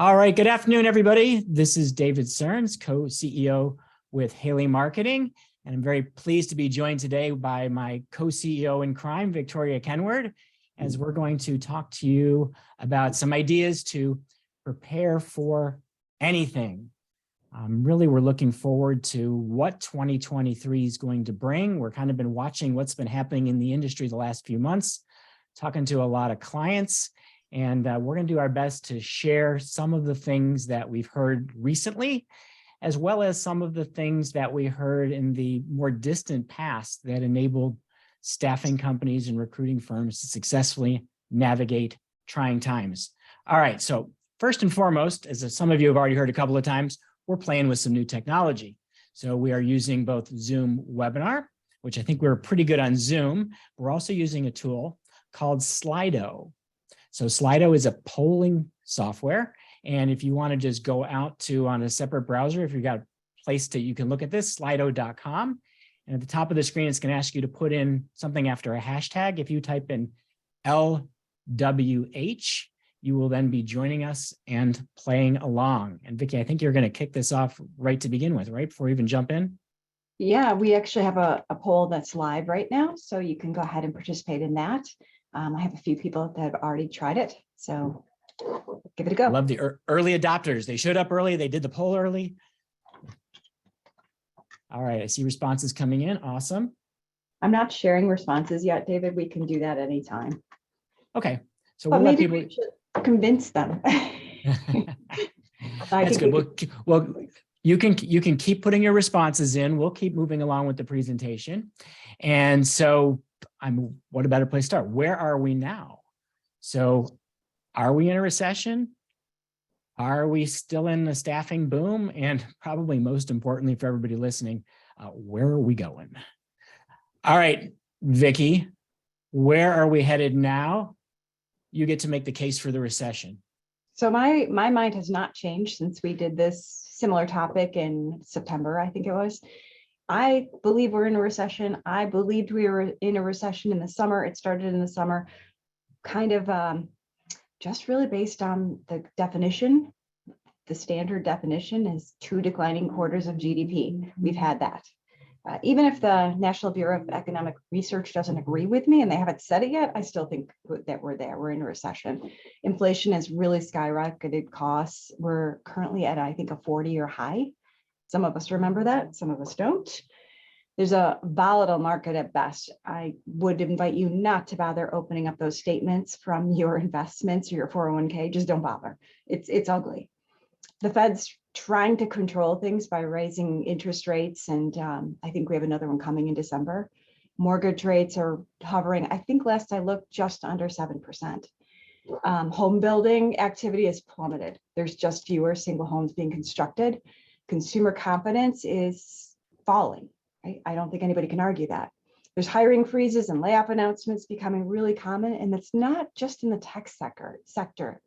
All right, good afternoon, everybody. This is David Cerns, co-CEO with Haley Marketing, and I'm very pleased to be joined today by my co-CEO in crime, Victoria Kenward, as we're going to talk to you about some ideas to prepare for anything. Really, we're looking forward to what 2023 is going to bring. We're kind of been watching what's been happening in the industry the last few months, talking to a lot of clients, and we're going to do our best to share some of the things that we've heard recently, as well as some of the things that we heard in the more distant past that enabled staffing companies and recruiting firms to successfully navigate trying times. All right, so first and foremost, as some of you have already heard a couple of times, we're playing with some new technology. So we are using both Zoom Webinar, which I think we're pretty good on Zoom. We're also using a tool called Slido. So Slido is a polling software. And if you want to just go out to on a separate browser, if you've got a place to, you can look at this, slido.com. And at the top of the screen, it's going to ask you to put in something after a hashtag. If you type in LWH, you will then be joining us and playing along. And Vicki, I think you're going to kick this off right to begin with, right? Before we even jump in. Yeah, we actually have a poll that's live right now, so you can go ahead and participate in that. I have a few people that have already tried it, so give it a go. I love the early adopters. They showed up early. They did the poll early. All right, I see responses coming in. Awesome. I'm not sharing responses yet, David. We can do that anytime. Okay, so but we'll maybe let people we should convince them. That's good. Well, you can keep putting your responses in. We'll keep moving along with the presentation. And so what a better place to start? Where are we now? So are we in a recession? Are we still in a staffing boom? And probably most importantly for everybody listening, where are we going? All right, Vicki, where are we headed now? You get to make the case for the recession. So my mind has not changed since we did this similar topic in September, I think it was. I believe we're in a recession. I believed we were in a recession in the summer. It started in the summer, kind of just really based on the definition. The standard definition is 2 declining quarters of GDP. We've had that. Even if the National Bureau of Economic Research doesn't agree with me and they haven't said it yet, I still think that we're there. We're in a recession. Inflation has really skyrocketed costs. We're currently at, I think, a 40-year high. Some of us remember that, some of us don't. There's a volatile market at best. I would invite you not to bother opening up those statements from your investments or your 401k. Just don't bother. It's ugly. The Fed's trying to control things by raising interest rates, and I think we have another one coming in December. Mortgage rates are hovering, I think last I looked, just under 7%. Home building activity has plummeted. There's just fewer single homes being constructed. Consumer confidence is falling. Right? I don't think anybody can argue that. There's hiring freezes and layoff announcements becoming really common, and it's not just in the tech sector.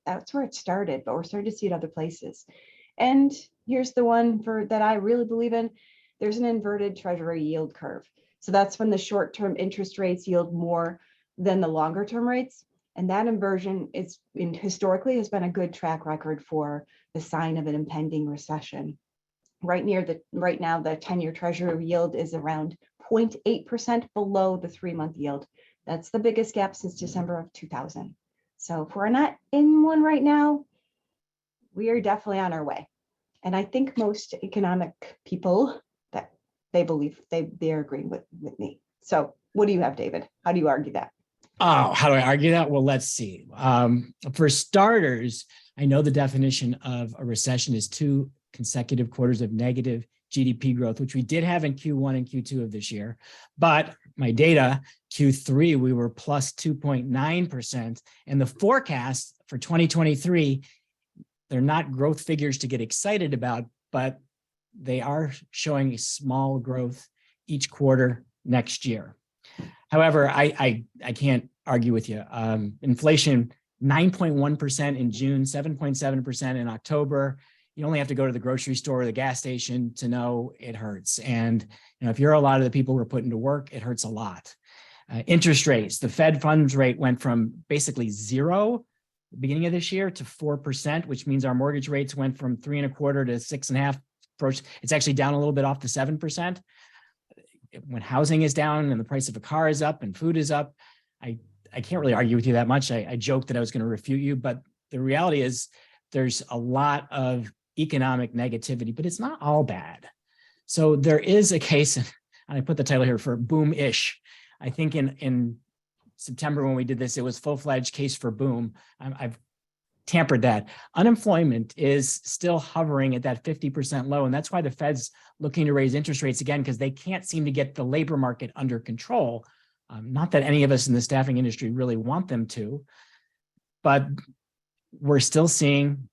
That's where it started, but we're starting to see it other places. And here's the one that I really believe in. There's an inverted treasury yield curve. So that's when the short-term interest rates yield more than the longer-term rates. And that inversion historically has been a good track record for the sign of an impending recession. Right now, the 10-year treasury yield is around 0.8% below the 3-month yield. That's the biggest gap since December of 2000. So if we're not in one right now, we are definitely on our way. And I think most economic people, that they believe they're agreeing with me. So what do you have, David? How do you argue that? Oh, how do I argue that? Well, let's see. For starters, I know the definition of a recession is 2 consecutive quarters of negative GDP growth, which we did have in Q1 and Q2 of this year. But my data, Q3, we were plus 2.9%. And the forecast for 2023, they're not growth figures to get excited about, but they are showing a small growth each quarter next year. However, I can't argue with you. Inflation, 9.1% in June, 7.7% in October. You only have to go to the grocery store or the gas station to know it hurts. And if you're a lot of the people we're putting to work, it hurts a lot. Interest rates, the Fed funds rate went from basically 0 the beginning of this year to 4%, which means our mortgage rates went from 3.25% to 6.5%. It's actually down a little bit off the 7%. When housing is down and the price of a car is up and food is up, I can't really argue with you that much. I joked that I was going to refute you, but the reality is there's a lot of economic negativity, but it's not all bad. So there is a case, and I put the title here for boom-ish. I think in September when we did this, it was full-fledged case for boom. I've tampered that. Unemployment is still hovering at that 50% low, and that's why the Fed's looking to raise interest rates again, because they can't seem to get the labor market under control. Not that any of us in the staffing industry really want them to, but we're still seeing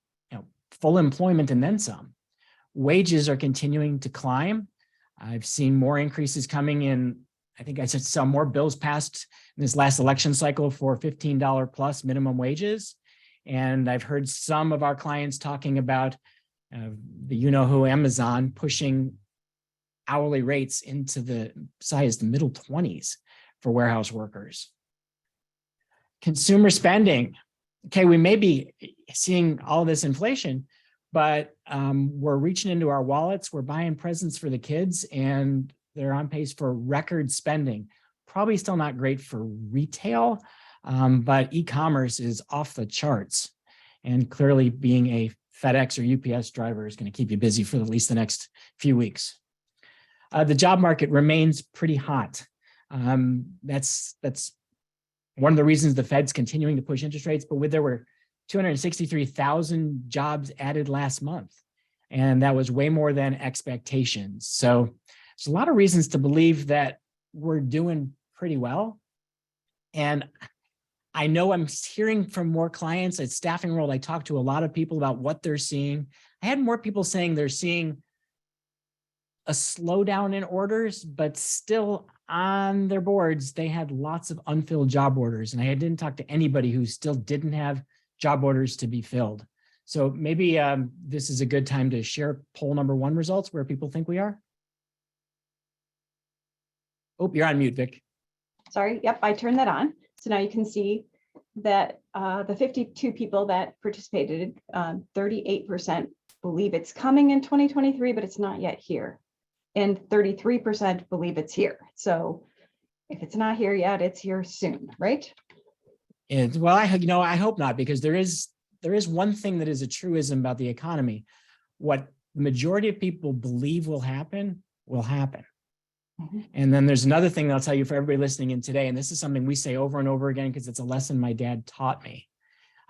full employment and then some. Wages are continuing to climb. I've seen more increases coming in. I think I saw more bills passed in this last election cycle for $15 plus minimum wages. And I've heard some of our clients talking about the you-know-who Amazon pushing hourly rates into the size the middle 20s for warehouse workers. Consumer spending. Okay, we may be seeing all this inflation, but we're reaching into our wallets. We're buying presents for the kids, and they're on pace for record spending. Probably still not great for retail, but e-commerce is off the charts. And clearly being a FedEx or UPS driver is going to keep you busy for at least the next few weeks. The job market remains pretty hot. That's one of the reasons the Fed's continuing to push interest rates, but there were 263,000 jobs added last month, and that was way more than expectations. So there's a lot of reasons to believe that we're doing pretty well. And I know I'm hearing from more clients at Staffing World. I talked to a lot of people about what they're seeing. I had more people saying they're seeing a slowdown in orders, but still on their boards, they had lots of unfilled job orders. And I didn't talk to anybody who still didn't have job orders to be filled. So maybe this is a good time to share poll number 1 results, where people think we are. Oh, you're on mute, Vic. Sorry. Yep, I turned that on. So now you can see that the 52 people that participated, 38% believe it's coming in 2023, but it's not yet here. And 33% believe it's here. So if it's not here yet, it's here soon, right? And well, I hope not, because there is one thing that is a truism about the economy. What the majority of people believe will happen will happen. Mm-hmm. And then there's another thing that I'll tell you for everybody listening in today, and this is something we say over and over again because it's a lesson my dad taught me.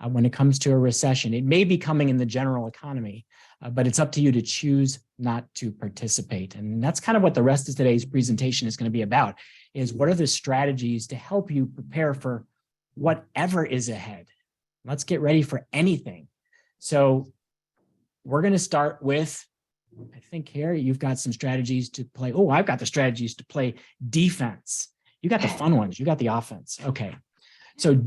When it comes to a recession, it may be coming in the general economy, but it's up to you to choose not to participate. And that's kind of what the rest of today's presentation is going to be about, is what are the strategies to help you prepare for whatever is ahead. Let's get ready for anything. So we're going to start with, I think here you've got some strategies to play. Oh, I've got the strategies to play defense. You got the fun ones. You got the offense. Okay. So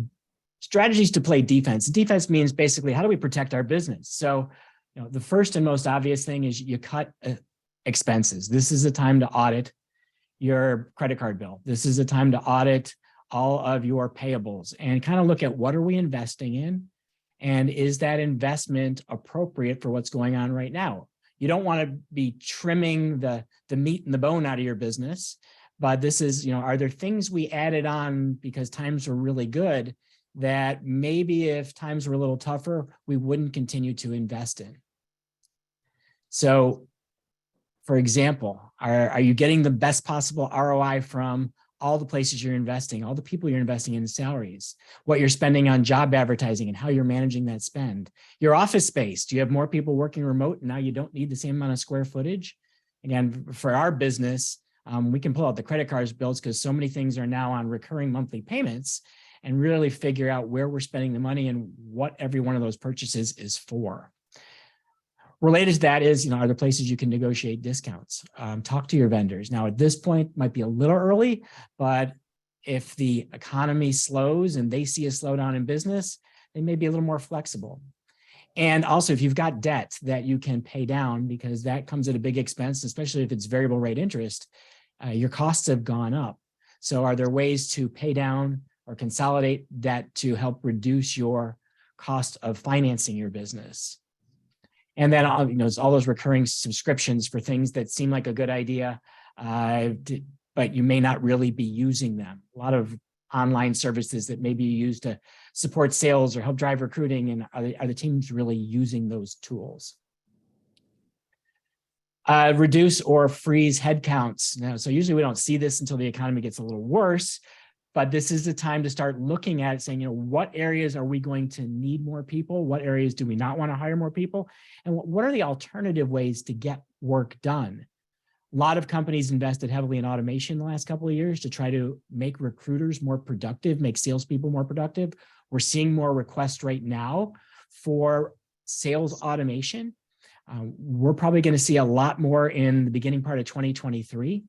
strategies to play defense. Defense means basically, how do we protect our business? So, the first and most obvious thing is you cut expenses. This is a time to audit your credit card bill. This is a time to audit all of your payables and kind of look at what are we investing in, and is that investment appropriate for what's going on right now? You don't want to be trimming the meat and the bone out of your business, but this is, are there things we added on because times were really good that maybe if times were a little tougher, we wouldn't continue to invest in? So, for example, are you getting the best possible ROI from all the places you're investing, all the people you're investing in salaries, what you're spending on job advertising and how you're managing that spend? Your office space, do you have more people working remote and now you don't need the same amount of square footage? Again, for our business, we can pull out the credit cards bills because so many things are now on recurring monthly payments, and really figure out where we're spending the money and what every one of those purchases is for. Related to that is, are there places you can negotiate discounts? Talk to your vendors. Now, at this point, might be a little early, but if the economy slows and they see a slowdown in business, they may be a little more flexible. And also, if you've got debt that you can pay down, because that comes at a big expense, especially if it's variable rate interest, your costs have gone up. So are there ways to pay down or consolidate debt to help reduce your cost of financing your business. And then, it's all those recurring subscriptions for things that seem like a good idea, but you may not really be using them. A lot of online services that maybe you use to support sales or help drive recruiting, and are the teams really using those tools? Reduce or freeze headcounts. Now, so usually we don't see this until the economy gets a little worse, but this is the time to start looking at it, saying, what areas are we going to need more people? What areas do we not want to hire more people? And what are the alternative ways to get work done? A lot of companies invested heavily in automation in the last couple of years to try to make recruiters more productive, make salespeople more productive. We're seeing more requests right now for sales automation. We're probably going to see a lot more in the beginning part of 2023.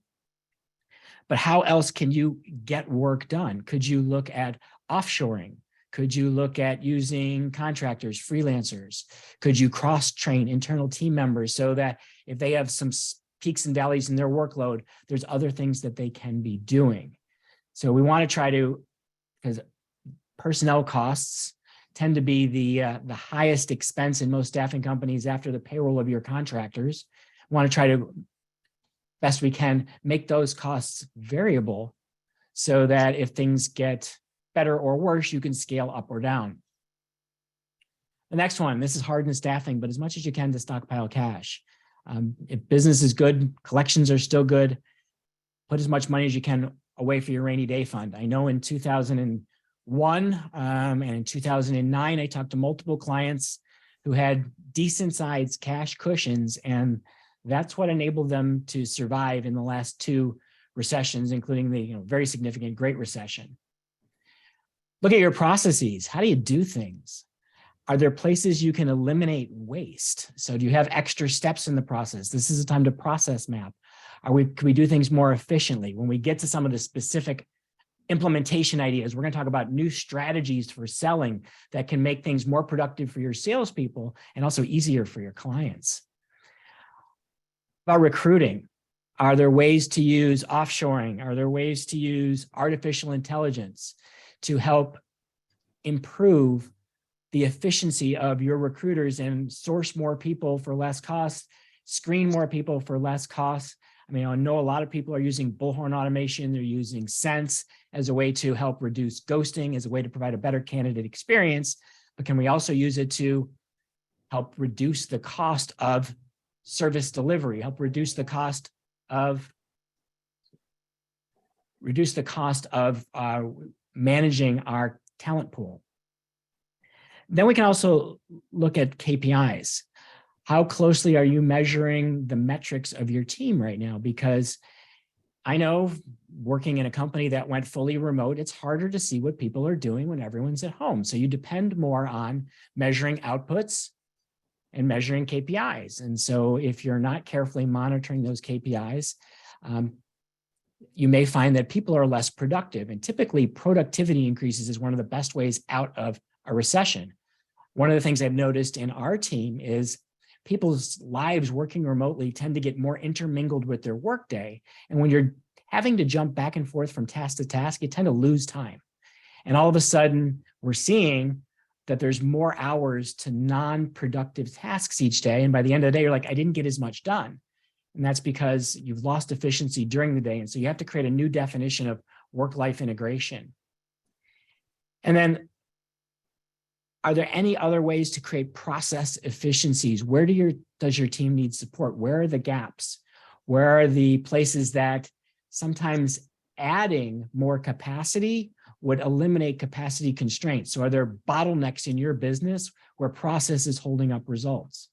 But how else can you get work done? Could you look at offshoring? Could you look at using contractors, freelancers? Could you cross-train internal team members so that if they have some peaks and valleys in their workload, there's other things that they can be doing? So we want to try to, because personnel costs tend to be the highest expense in most staffing companies after the payroll of your contractors. We want to try to, best we can, make those costs variable so that if things get better or worse, you can scale up or down. The next one, this is hard in staffing, but as much as you can to stockpile cash. If business is good, collections are still good, put as much money as you can away for your rainy day fund. I know in 2001 and in 2009, I talked to multiple clients who had decent sized cash cushions, and that's what enabled them to survive in the last two recessions, including the very significant Great Recession. Look at your processes. How do you do things? Are there places you can eliminate waste? So do you have extra steps in the process? This is a time to process map. Can we do things more efficiently? When we get to some of the specific implementation ideas, we're going to talk about new strategies for selling that can make things more productive for your salespeople and also easier for your clients. About recruiting, are there ways to use offshoring? Are there ways to use artificial intelligence to help improve the efficiency of your recruiters and source more people for less cost, screen more people for less cost? I mean, I know a lot of people are using bullhorn automation. They're using Sense as a way to help reduce ghosting, as a way to provide a better candidate experience. But can we also use it to help reduce the cost of service delivery, help reduce the cost of managing our talent pool? Then we can also look at KPIs. How closely are you measuring the metrics of your team right now? Because I know working in a company that went fully remote, it's harder to see what people are doing when everyone's at home. So you depend more on measuring outputs and measuring KPIs. And so if you're not carefully monitoring those KPIs, you may find that people are less productive. And typically productivity increases is one of the best ways out of a recession. One of the things I've noticed in our team is people's lives working remotely tend to get more intermingled with their workday. And when you're having to jump back and forth from task to task, you tend to lose time. And all of a sudden, we're seeing that there's more hours to non-productive tasks each day. And by the end of the day, you're like, I didn't get as much done. And that's because you've lost efficiency during the day. And so you have to create a new definition of work-life integration. And then, are there any other ways to create process efficiencies? Where does your team need support? Where are the gaps? Where are the places that sometimes adding more capacity would eliminate capacity constraints? So are there bottlenecks in your business where process is holding up results?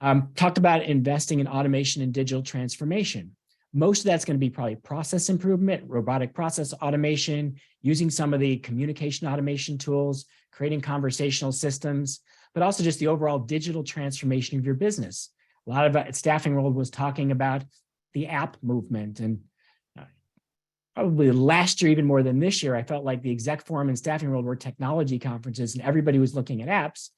Talked about investing in automation and digital transformation. Most of that's going to be probably process improvement, robotic process automation, using some of the communication automation tools, creating conversational systems, but also just the overall digital transformation of your business. A lot of Staffing World was talking about the app movement, and probably last year, even more than this year, I felt like the Exec Forum and Staffing World were technology conferences and everybody was looking at apps.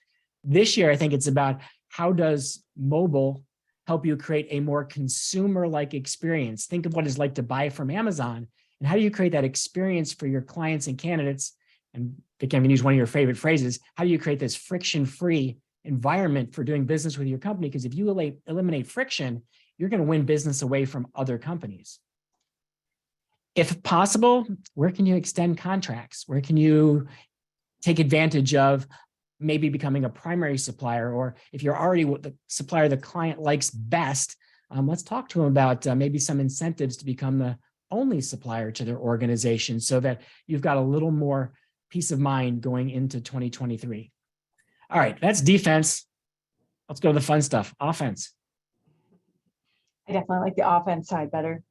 This year, I think it's about how does mobile help you create a more consumer-like experience. Think of what it's like to buy from Amazon, and how do you create that experience for your clients and candidates? And Vicky, I'm going to use one of your favorite phrases. How do you create this friction-free environment for doing business with your company? Because if you eliminate friction, you're going to win business away from other companies. If possible, where can you extend contracts? Where can you take advantage of maybe becoming a primary supplier? Or if you're already the supplier the client likes best, let's talk to them about maybe some incentives to become the only supplier to their organization so that you've got a little more peace of mind going into 2023. All right, that's defense. Let's go to the fun stuff, offense. I definitely like the offense side better.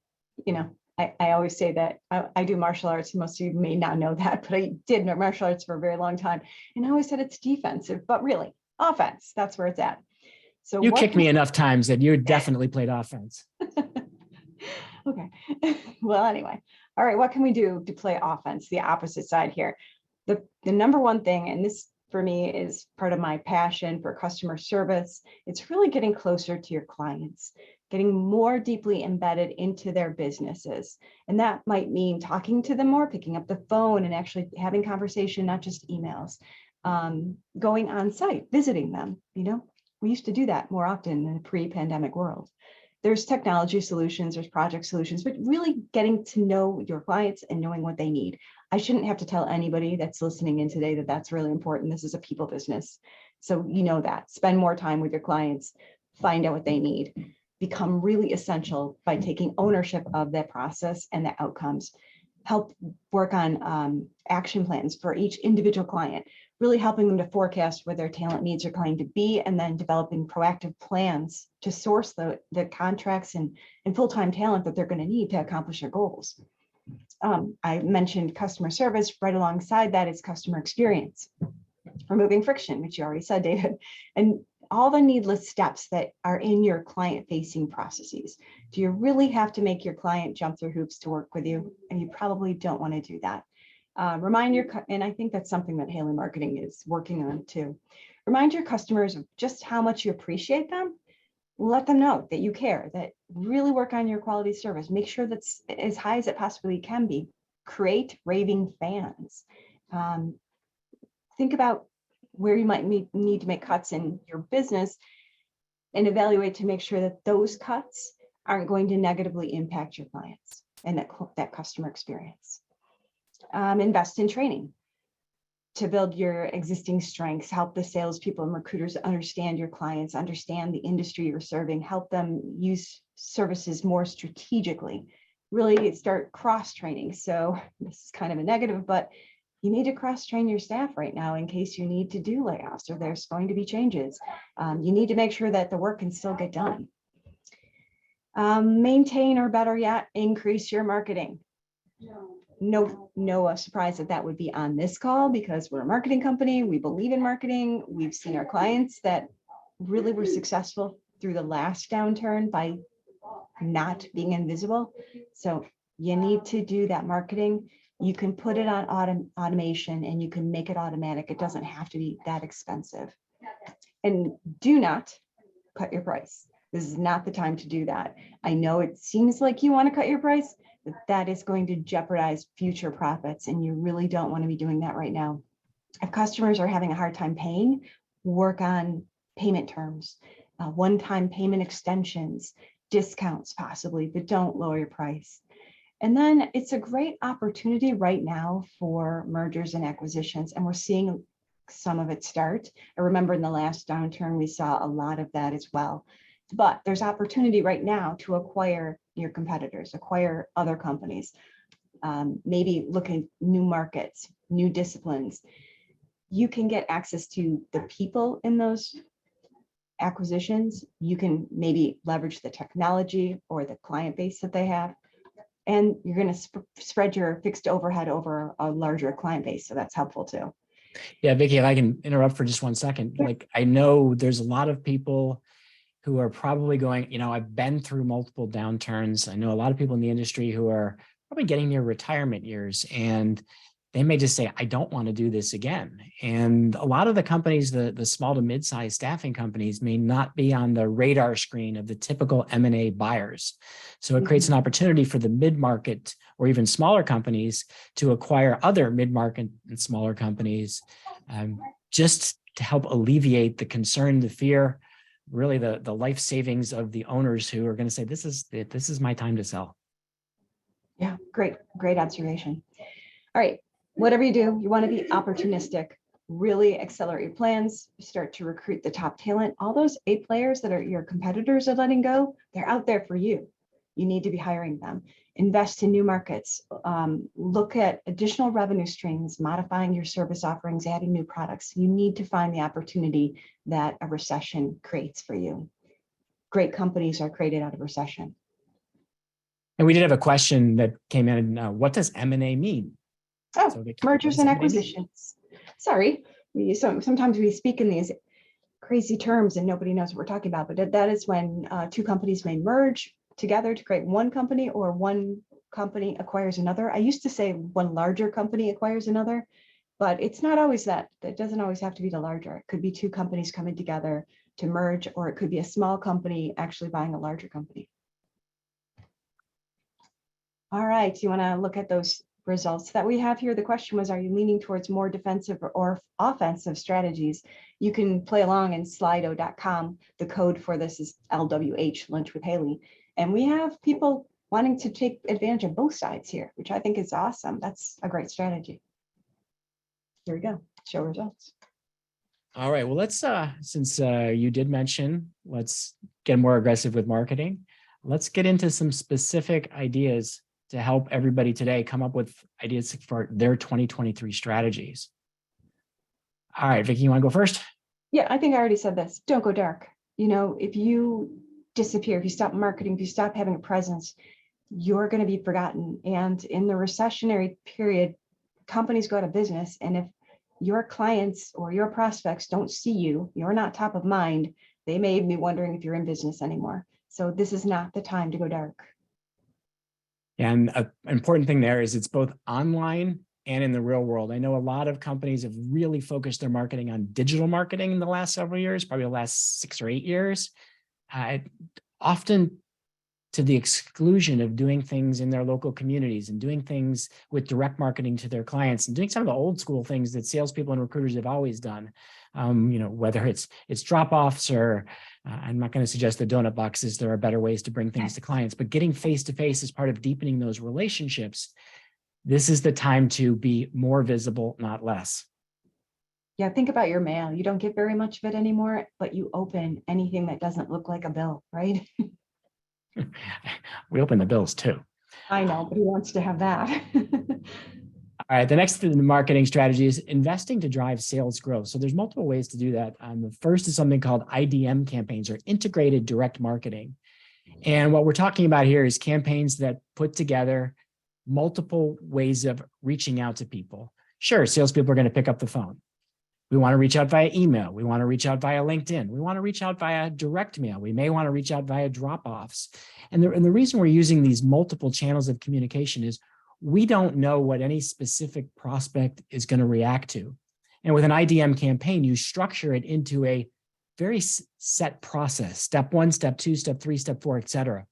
You know, I always say that I do martial arts. Most of you may not know that, but I did martial arts for a very long time. And I always said it's defensive, but really offense, that's where it's at. So you kicked me enough times that you definitely played offense. Okay. Well, anyway, all right. What can we do to play offense? The opposite side here. The number one thing, and this for me is part of my passion for customer service, it's really getting closer to your clients, getting more deeply embedded into their businesses. And that might mean talking to them more, picking up the phone and actually having conversation, not just emails, going on site, visiting them. You know, we used to do that more often in the pre-pandemic world. There's technology solutions, there's project solutions, but really getting to know your clients and knowing what they need. I shouldn't have to tell anybody that's listening in today that that's really important. This is a people business. So you know that. Spend more time with your clients, find out what they need, become really essential by taking ownership of that process and the outcomes. Help work on action plans for each individual client, really helping them to forecast where their talent needs are going to be, and then developing proactive plans to source the contracts and full-time talent that they're going to need to accomplish their goals. I mentioned customer service. Right alongside that is customer experience, removing friction, which you already said, David, and all the needless steps that are in your client-facing processes. Do you really have to make your client jump through hoops to work with you? And you probably don't want to do that. And I think that's something that Haley Marketing is working on too. Remind your customers of just how much you appreciate them. Let them know that you care, that really work on your quality service. Make sure that's as high as it possibly can be. Create raving fans. Think about where you might need to make cuts in your business and evaluate to make sure that those cuts aren't going to negatively impact your clients and that customer experience. Invest in training to build your existing strengths, help the salespeople and recruiters understand your clients, understand the industry you're serving, help them use services more strategically, really start cross-training. So this is kind of a negative, but you need to cross-train your staff right now in case you need to do layoffs or there's going to be changes. You need to make sure that the work can still get done. Maintain, or better yet, increase your marketing. No surprise that would be on this call, because we're a marketing company. We believe in marketing. We've seen our clients that really were successful through the last downturn by not being invisible. So you need to do that marketing. You can put it on automation and you can make it automatic. It doesn't have to be that expensive. And do not cut your price. This is not the time to do that. I know it seems like you want to cut your price, but that is going to jeopardize future profits, and you really don't want to be doing that right now. If customers are having a hard time paying, work on payment terms, one-time payment extensions, discounts possibly, but don't lower your price. And then it's a great opportunity right now for mergers and acquisitions, and we're seeing some of it start. I remember in the last downturn, we saw a lot of that as well. But there's opportunity right now to acquire your competitors, acquire other companies, maybe look at new markets, new disciplines. You can get access to the people in those acquisitions. You can maybe leverage the technology or the client base that they have. And you're going to spread your fixed overhead over a larger client base. So that's helpful too. Yeah, Vicki, if I can interrupt for just 1 second. Sure. Like, I know there's a lot of people who are probably going, you know, I've been through multiple downturns. I know a lot of people in the industry who are probably getting near retirement years, and they may just say, I don't want to do this again. And a lot of the companies, the small to mid-sized staffing companies, may not be on the radar screen of the typical M&A buyers. So it creates an opportunity for the mid-market or even smaller companies to acquire other mid-market and smaller companies, just to help alleviate the concern, the fear, really the life savings of the owners who are going to say, this is my time to sell. Yeah, great observation. All right, whatever you do, you want to be opportunistic, really accelerate your plans, start to recruit the top talent. All those A players that are your competitors are letting go, they're out there for you. You need to be hiring them. Invest in new markets, look at additional revenue streams, modifying your service offerings, adding new products. You need to find the opportunity that a recession creates for you. Great companies are created out of recession. And we did have a question that came in. What does M&A mean? Oh, So mergers and acquisitions. Sorry, sometimes we speak in these crazy terms and nobody knows what we're talking about, but that is when two companies may merge together to create one company, or one company acquires another. I used to say one larger company acquires another, but it's not always that. That doesn't always have to be the larger. It could be two companies coming together to merge, or it could be a small company actually buying a larger company. All right, you want to look at those results that we have here. The question was, are you leaning towards more defensive or offensive strategies? You can play along in slido.com. The code for this is LWH, Lunch with Haley. And we have people wanting to take advantage of both sides here, which I think is awesome. That's a great strategy. Here we go, show results. All right, well, let's, since you did mention, let's get more aggressive with marketing. Let's get into some specific ideas to help everybody today come up with ideas for their 2023 strategies. All right, Vicki, you want to go first? Yeah, I think I already said this. Don't go dark. You know, if you disappear, if you stop marketing, if you stop having a presence, you're going to be forgotten. And in the recessionary period, companies go out of business. And if your clients or your prospects don't see you, you're not top of mind, they may be wondering if you're in business anymore. So this is not the time to go dark. And an important thing there is it's both online and in the real world. I know a lot of companies have really focused their marketing on digital marketing in the last several years, probably the last 6 or 8 years, often to the exclusion of doing things in their local communities and doing things with direct marketing to their clients and doing some of the old school things that salespeople and recruiters have always done. You know, whether it's drop-offs or I'm not going to suggest the donut boxes. There are better ways to bring things to clients, but getting face-to-face is part of deepening those relationships. This is the time to be more visible, not less. Yeah, think about your mail. You don't get very much of it anymore, but you open anything that doesn't look like a bill, right? We open the bills too. I know, but who wants to have that? All right, the next marketing strategy is investing to drive sales growth. So there's multiple ways to do that. The first is something called IDM campaigns, or integrated direct marketing. And what we're talking about here is campaigns that put together multiple ways of reaching out to people. Sure, salespeople are going to pick up the phone. We want to reach out via email. We want to reach out via LinkedIn. We want to reach out via direct mail. We may want to reach out via drop-offs. And the reason we're using these multiple channels of communication is we don't know what any specific prospect is going to react to. And with an IDM campaign, you structure it into a very set process, step 1, step 2, step 3, step 4, et cetera.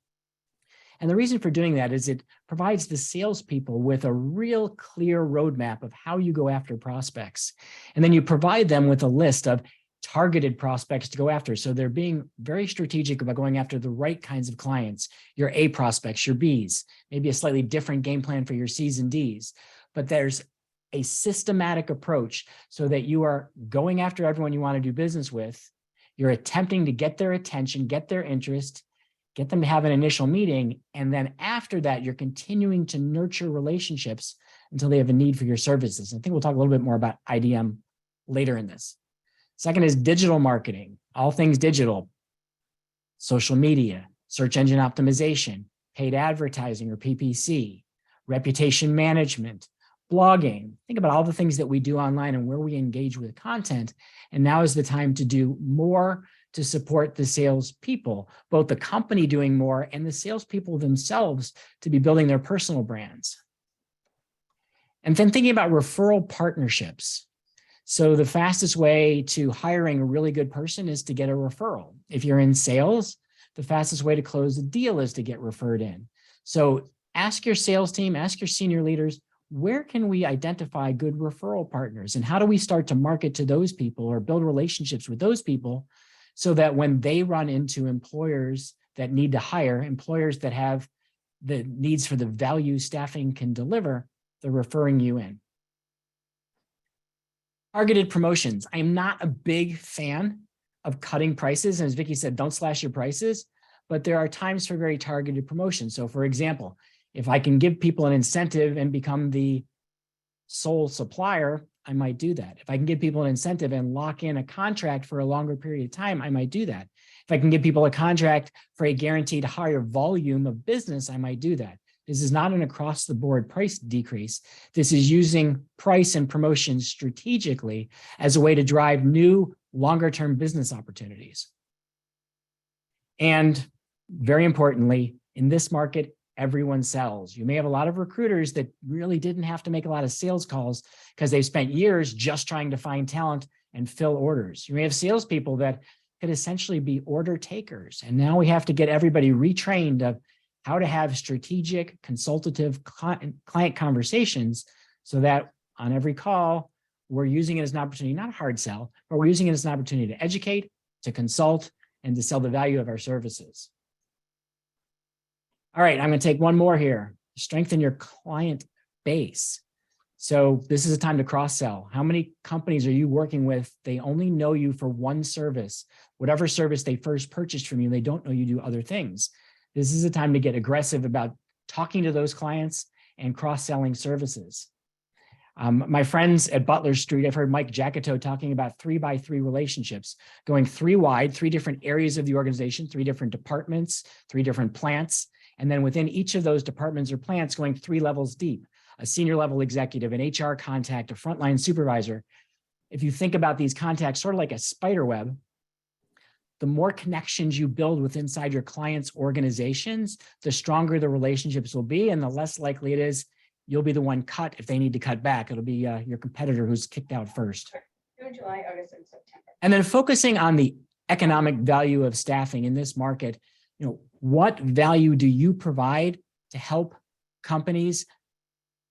And the reason for doing that is it provides the salespeople with a real clear roadmap of how you go after prospects. And then you provide them with a list of targeted prospects to go after. So they're being very strategic about going after the right kinds of clients, your A prospects, your Bs, maybe a slightly different game plan for your Cs and Ds. But there's a systematic approach so that you are going after everyone you want to do business with. You're attempting to get their attention, get their interest, get them to have an initial meeting. And then after that, you're continuing to nurture relationships until they have a need for your services. I think we'll talk a little bit more about IDM later in this. Second is digital marketing, all things digital, social media, search engine optimization, paid advertising or PPC, reputation management, blogging. Think about all the things that we do online and where we engage with content. And now is the time to do more to support the salespeople, both the company doing more and the salespeople themselves to be building their personal brands. And then thinking about referral partnerships. So the fastest way to hiring a really good person is to get a referral. If you're in sales, the fastest way to close a deal is to get referred in. So ask your sales team, ask your senior leaders, where can we identify good referral partners? And how do we start to market to those people or build relationships with those people so that when they run into employers that need to hire, employers that have the needs for the value staffing can deliver, they're referring you in. Targeted promotions. I am not a big fan of cutting prices. And as Vicki said, don't slash your prices, but there are times for very targeted promotions. So for example, if I can give people an incentive and become the sole supplier, I might do that. If I can give people an incentive and lock in a contract for a longer period of time, I might do that. If I can give people a contract for a guaranteed higher volume of business, I might do that. This is not an across-the-board price decrease. This is using price and promotions strategically as a way to drive new, longer-term business opportunities. And very importantly, in this market, everyone sells. You may have a lot of recruiters that really didn't have to make a lot of sales calls because they've spent years just trying to find talent and fill orders. You may have salespeople that could essentially be order takers. And now we have to get everybody retrained of how to have strategic, consultative client conversations so that on every call, we're using it as an opportunity, not a hard sell, but we're using it as an opportunity to educate, to consult, and to sell the value of our services. All right, I'm going to take one more here. Strengthen your client base. So this is a time to cross-sell. How many companies are you working with? They only know you for one service, whatever service they first purchased from you. They don't know you do other things. This is a time to get aggressive about talking to those clients and cross-selling services. My friends at Butler Street, I've heard Mike Jackito talking about 3x3 relationships, going 3 wide, 3 different areas of the organization, 3 different departments, 3 different plants. And then within each of those departments or plants, going 3 levels deep, a senior level executive, an HR contact, a frontline supervisor. If you think about these contacts sort of like a spider web, the more connections you build with inside your clients' organizations, the stronger the relationships will be, and the less likely it is you'll be the one cut if they need to cut back. It'll be your competitor who's kicked out first. June, July, August, and September. And then focusing on the economic value of staffing in this market, what value do you provide to help companies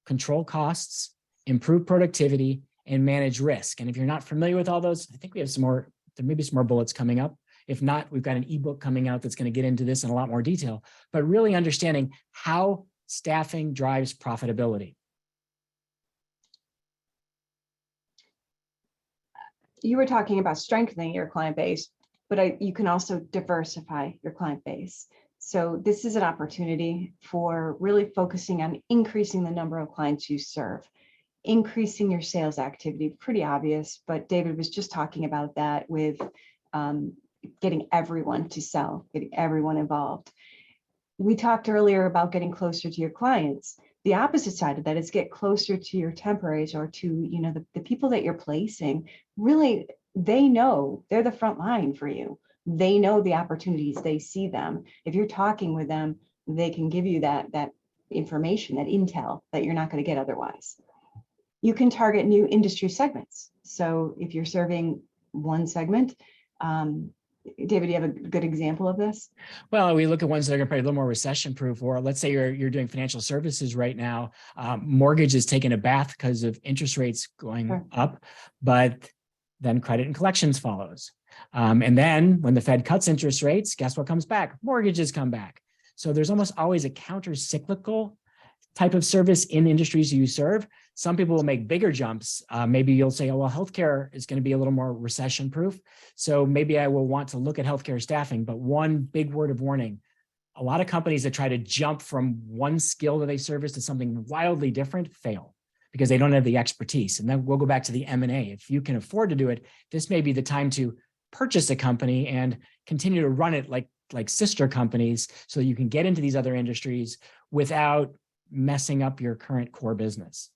control costs, improve productivity, and manage risk? And if you're not familiar with all those, I think we have some more, there may be some more bullets coming up. If not, we've got an ebook coming out that's going to get into this in a lot more detail, but really understanding how staffing drives profitability. You were talking about strengthening your client base, but you can also diversify your client base. So this is an opportunity for really focusing on increasing the number of clients you serve, increasing your sales activity, pretty obvious, but David was just talking about that with getting everyone to sell, getting everyone involved. We talked earlier about getting closer to your clients. The opposite side of that is get closer to your temporaries or to the people that you're placing. Really, they know they're the front line for you. They know the opportunities, they see them. If you're talking with them, they can give you that information, that intel that you're not going to get otherwise. You can target new industry segments. So if you're serving one segment, David, do you have a good example of this? Well, we look at ones that are going to be a little more recession proof, or let's say you're doing financial services right now. Mortgage is taking a bath because of interest rates going up, but then credit and collections follows. And then when the Fed cuts interest rates, guess what comes back? Mortgages come back. So there's almost always a counter-cyclical type of service in industries you serve. Some people will make bigger jumps. Maybe you'll say, oh, well, healthcare is going to be a little more recession proof. So maybe I will want to look at healthcare staffing. But one big word of warning, a lot of companies that try to jump from one skill that they service to something wildly different fail because they don't have the expertise. And then we'll go back to the M&A. If you can afford to do it, this may be the time to purchase a company and continue to run it like sister companies so you can get into these other industries without messing up your current core business.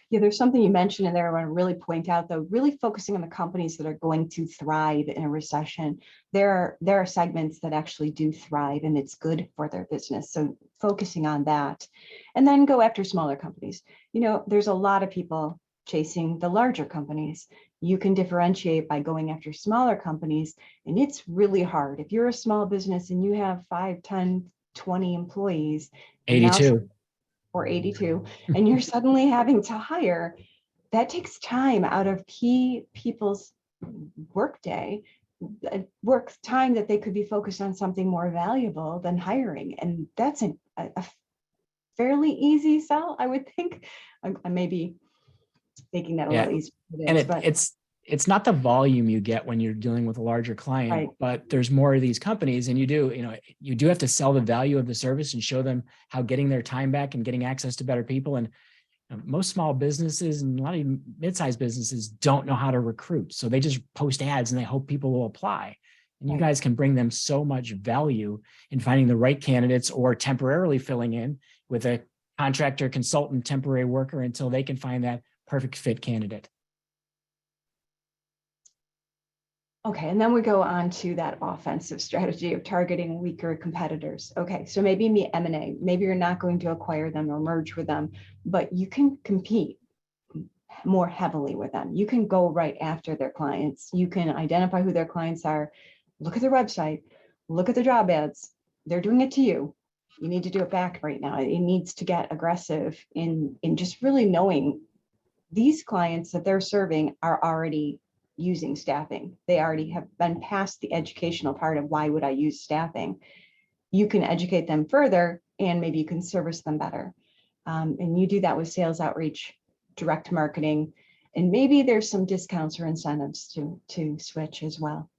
Yeah, there's something you mentioned in there I want to really point out, though, really focusing on the companies that are going to thrive in a recession. There are segments that actually do thrive and it's good for their business. So focusing on that, and then go after smaller companies. There's a lot of people chasing the larger companies. You can differentiate by going after smaller companies, and it's really hard. If you're a small business and you have 5, 10, 20 employees, and now 82. or 82, and you're suddenly having to hire, that takes time out of key people's workday, work time that they could be focused on something more valuable than hiring. And that's a fairly easy sell, I would think. I may be making that a little easier. And it's not the volume you get when you're dealing with a larger client, Right. but there's more of these companies, and you do have to sell the value of the service and show them how getting their time back and getting access to better people. And most small businesses and a lot of mid-sized businesses don't know how to recruit. So they just post ads and they hope people will apply. And you guys can bring them so much value in finding the right candidates or temporarily filling in with a contractor, consultant, temporary worker until they can find that perfect fit candidate. Okay, and then we go on to that offensive strategy of targeting weaker competitors. Okay, so maybe M&A, maybe you're not going to acquire them or merge with them, but you can compete more heavily with them. You can go right after their clients. You can identify who their clients are, look at their website, look at the job ads. They're doing it to you. You need to do it back right now. It needs to get aggressive in just really knowing these clients that they're serving are already using staffing. They already have been past the educational part of why would I use staffing. You can educate them further and maybe you can service them better. And you do that with sales outreach, direct marketing, and maybe there's some discounts or incentives to switch as well.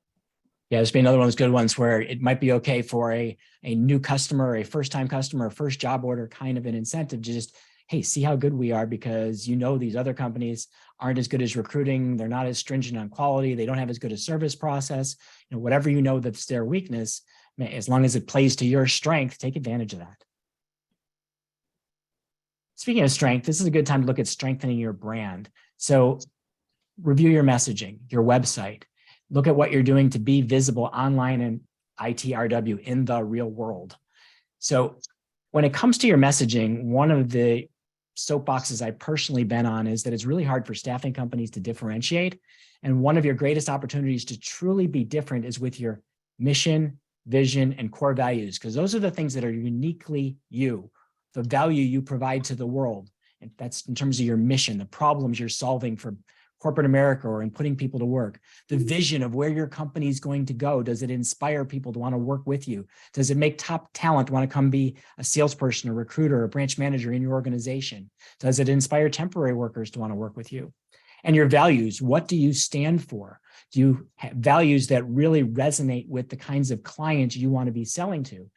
Yeah, there's been another one of those good ones where it might be okay for a new customer, a first-time customer, a first job order, kind of an incentive to just, hey, see how good we are, because these other companies aren't as good as recruiting. They're not as stringent on quality. They don't have as good a service process. Whatever that's their weakness, as long as it plays to your strength, take advantage of that. Speaking of strength, this is a good time to look at strengthening your brand. So review your messaging, your website. Look at what you're doing to be visible online and ITRW in the real world. So when it comes to your messaging, one of the soapboxes I've personally been on is that it's really hard for staffing companies to differentiate. And one of your greatest opportunities to truly be different is with your mission, vision, and core values, because those are the things that are uniquely you, the value you provide to the world. And that's in terms of your mission, the problems you're solving for corporate America or in putting people to work, the vision of where your company is going to go. Does it inspire people to want to work with you? Does it make top talent want to come be a salesperson, a recruiter, a branch manager in your organization? Does it inspire temporary workers to want to work with you? And your values, what do you stand for? Do you have values that really resonate with the kinds of clients you want to be selling to?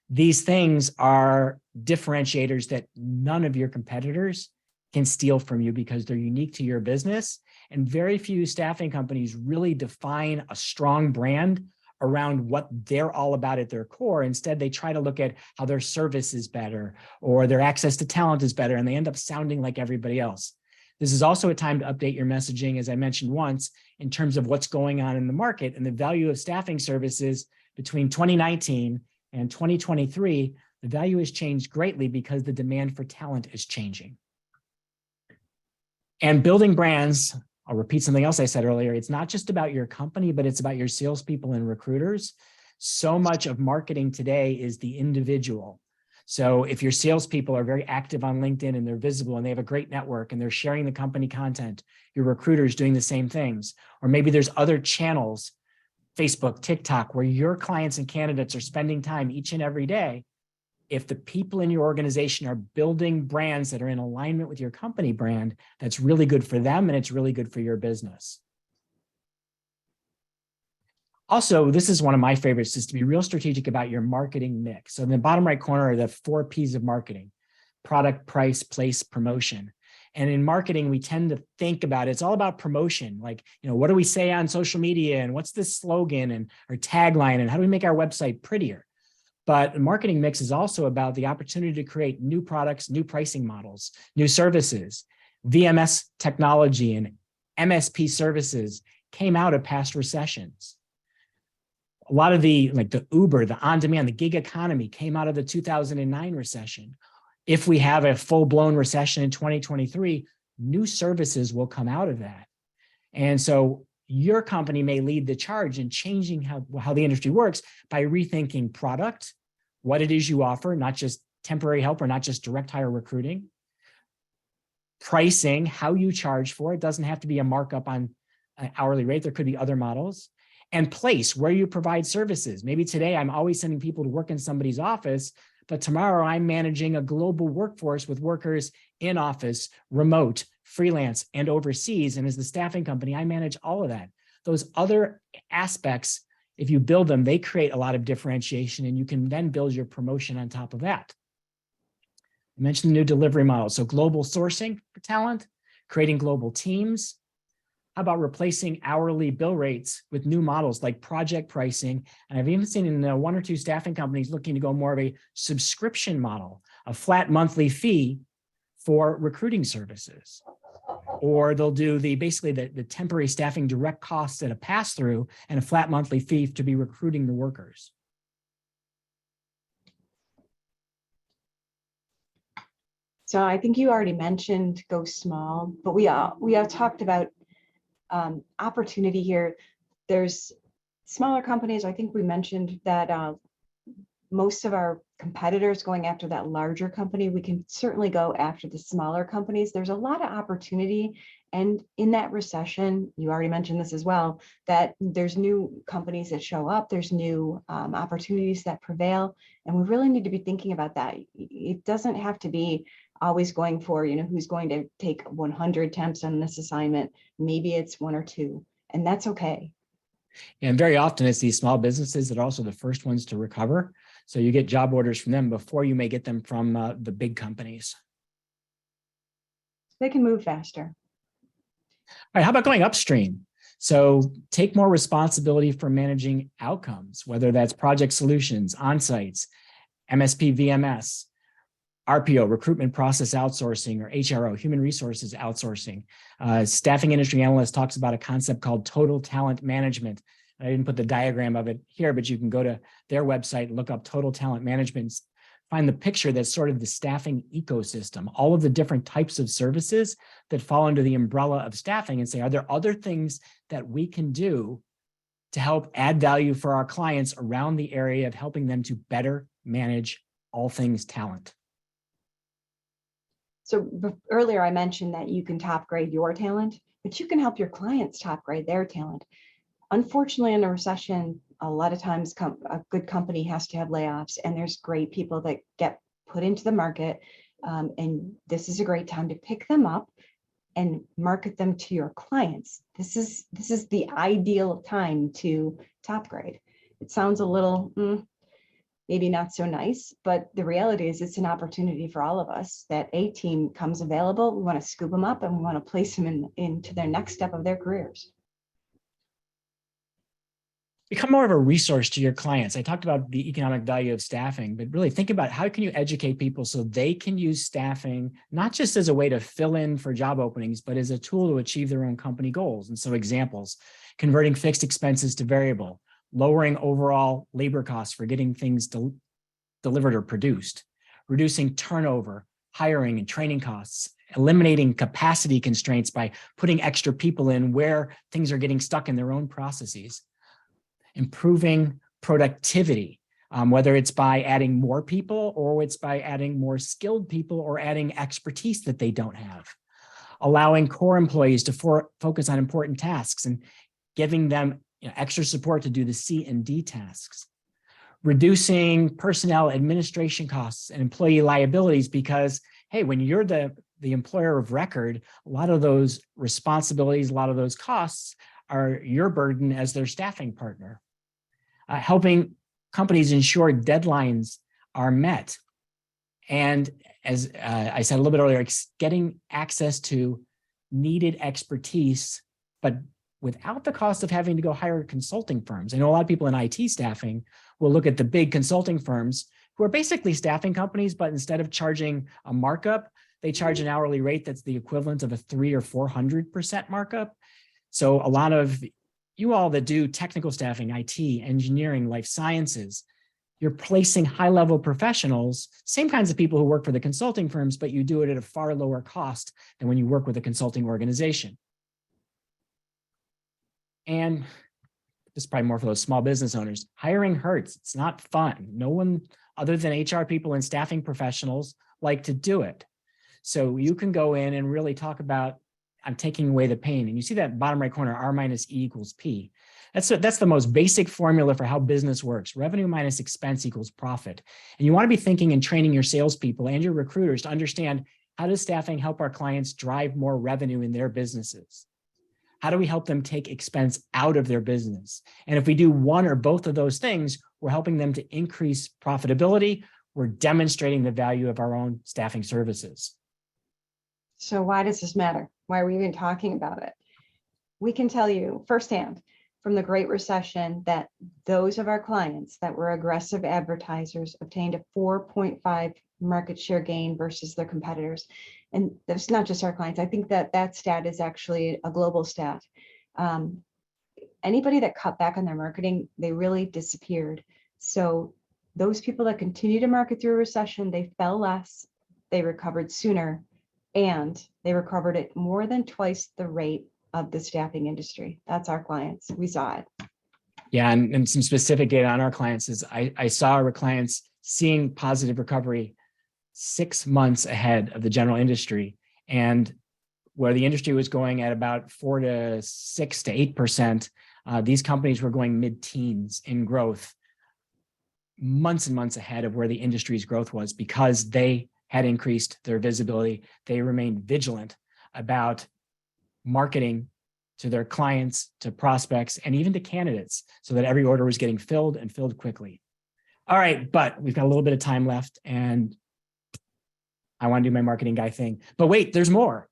These things are differentiators that none of your competitors can steal from you because they're unique to your business. And very few staffing companies really define a strong brand around what they're all about at their core. Instead, they try to look at how their service is better or their access to talent is better, and they end up sounding like everybody else. This is also a time to update your messaging, as I mentioned once, in terms of what's going on in the market and the value of staffing services between 2019 and 2023. The value has changed greatly because the demand for talent is changing. And building brands, I'll repeat something else I said earlier. It's not just about your company, but it's about your salespeople and recruiters. So much of marketing today is the individual. So if your salespeople are very active on LinkedIn and they're visible and they have a great network and they're sharing the company content, your recruiters doing the same things, or maybe there's other channels, Facebook, TikTok, where your clients and candidates are spending time each and every day. If the people in your organization are building brands that are in alignment with your company brand, that's really good for them and it's really good for your business. Also, this is one of my favorites, is to be real strategic about your marketing mix. So in the bottom right corner are the 4 P's of marketing: product, price, place, promotion. And in marketing, we tend to think about it's all about promotion. Like, what do we say on social media, and what's the slogan and our tagline, and how do we make our website prettier? But the marketing mix is also about the opportunity to create new products, new pricing models, new services. VMS technology and MSP services came out of past recessions. A lot of the Uber, the on-demand, the gig economy came out of the 2009 recession. If we have a full-blown recession in 2023, new services will come out of that. And so your company may lead the charge in changing how the industry works by rethinking product, what it is you offer, not just temporary help or not just direct hire recruiting, pricing, how you charge for it. Doesn't have to be a markup on an hourly rate. There could be other models. And place, where you provide services. Maybe today I'm always sending people to work in somebody's office, but tomorrow I'm managing a global workforce with workers in office, remote, freelance, and overseas. And as the staffing company, I manage all of that. Those other aspects, if you build them, they create a lot of differentiation, and you can then build your promotion on top of that. I mentioned the new delivery model. So global sourcing for talent, creating global teams. How about replacing hourly bill rates with new models like project pricing? And I've even seen in one or two staffing companies looking to go more of a subscription model, a flat monthly fee for recruiting services. Or they'll do basically the temporary staffing direct costs at a pass-through and a flat monthly fee to be recruiting the workers. So I think you already mentioned go small, but we have talked about opportunity here. There's smaller companies. I think we mentioned that most of our competitors going after that larger company. We can certainly go after the smaller companies. There's a lot of opportunity. And in that recession, you already mentioned this as well, that there's new companies that show up, there's new opportunities that prevail. And we really need to be thinking about that. It doesn't have to be always going for, who's going to take 100 temps on this assignment. Maybe it's one or two, and that's okay. And very often it's these small businesses that are also the first ones to recover. So you get job orders from them before you may get them from the big companies. They can move faster. All right, how about going upstream? So take more responsibility for managing outcomes, whether that's project solutions, on-sites, MSP, VMS, RPO, recruitment process outsourcing, or HRO, human resources outsourcing. Staffing industry analyst talks about a concept called total talent management. I didn't put the diagram of it here, but you can go to their website and look up total talent management, find the picture that's sort of the staffing ecosystem, all of the different types of services that fall under the umbrella of staffing, and say, are there other things that we can do to help add value for our clients around the area of helping them to better manage all things talent? So earlier I mentioned that you can top grade your talent, but you can help your clients top grade their talent. Unfortunately, in a recession, a lot of times a good company has to have layoffs, and there's great people that get put into the market. And this is a great time to pick them up and market them to your clients. This is the ideal time to top grade. It sounds a little maybe not so nice, but the reality is it's an opportunity for all of us that a team comes available. We want to scoop them up and we want to place them into their next step of their careers. Become more of a resource to your clients. I talked about the economic value of staffing, but really think about how can you educate people so they can use staffing, not just as a way to fill in for job openings, but as a tool to achieve their own company goals. And so examples, converting fixed expenses to variable, lowering overall labor costs for getting things delivered or produced, reducing turnover, hiring and training costs, eliminating capacity constraints by putting extra people in where things are getting stuck in their own processes, improving productivity, whether it's by adding more people or it's by adding more skilled people or adding expertise that they don't have, allowing core employees to focus on important tasks and giving them extra support to do the C and D tasks, reducing personnel administration costs and employee liabilities because, hey, when you're the employer of record, a lot of those responsibilities, a lot of those costs are your burden as their staffing partner. Helping companies ensure deadlines are met. And as I said a little bit earlier, getting access to needed expertise, but without the cost of having to go hire consulting firms. I know a lot of people in IT staffing will look at the big consulting firms who are basically staffing companies, but instead of charging a markup, They charge an hourly rate that's the equivalent of a 300 or 400% markup. So a lot of you all that do technical staffing, IT, engineering, life sciences, you're placing high-level professionals, same kinds of people who work for the consulting firms, but you do it at a far lower cost than when you work with a consulting organization. And this is probably more for those small business owners. Hiring hurts. It's not fun. No one other than HR people and staffing professionals like to do it. So you can go in and really talk about, I'm taking away the pain. And you see that bottom right corner, R minus E equals P. That's the most basic formula for how business works. Revenue minus expense equals profit. And you want to be thinking and training your salespeople and your recruiters to understand, how does staffing help our clients drive more revenue in their businesses? How do we help them take expense out of their business? And if we do one or both of those things, we're helping them to increase profitability. We're demonstrating the value of our own staffing services. So why does this matter? Why are we even talking about it? We can tell you firsthand from the Great Recession that those of our clients that were aggressive advertisers obtained a 4.5 market share gain versus their competitors. And that's not just our clients. I think that that stat is actually a global stat. Anybody that cut back on their marketing, they really disappeared. So those people that continue to market through a recession, they fell less, they recovered sooner, and they recovered at more than twice the rate of the staffing industry. That's our clients. We saw it. Yeah, and some specific data on our clients is I saw our clients seeing positive recovery 6 months ahead of the general industry, and where the industry was going at about 4 to 6 to 8%, these companies were going mid-teens in growth, months and months ahead of where the industry's growth was, because they had increased their visibility. They remained vigilant about marketing to their clients, to prospects, and even to candidates, so that every order was getting filled and filled quickly. All right, but we've got a little bit of time left, and I want to do my marketing guy thing. But wait, there's more.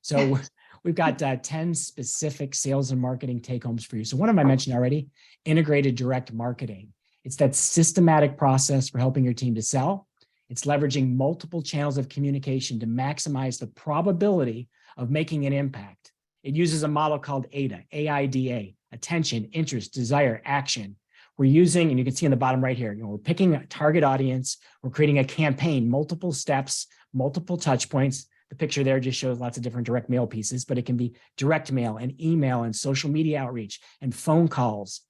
So we've got 10 specific sales and marketing take-homes for you. So one of them I mentioned already, integrated direct marketing. It's that systematic process for helping your team to sell. It's leveraging multiple channels of communication to maximize the probability of making an impact. It uses a model called AIDA, A-I-D-A, attention, interest, desire, action. We're using, and you can see in the bottom right here, we're picking a target audience, we're creating a campaign, multiple steps, multiple touch points. The picture there just shows lots of different direct mail pieces, but it can be direct mail and email and social media outreach and phone calls.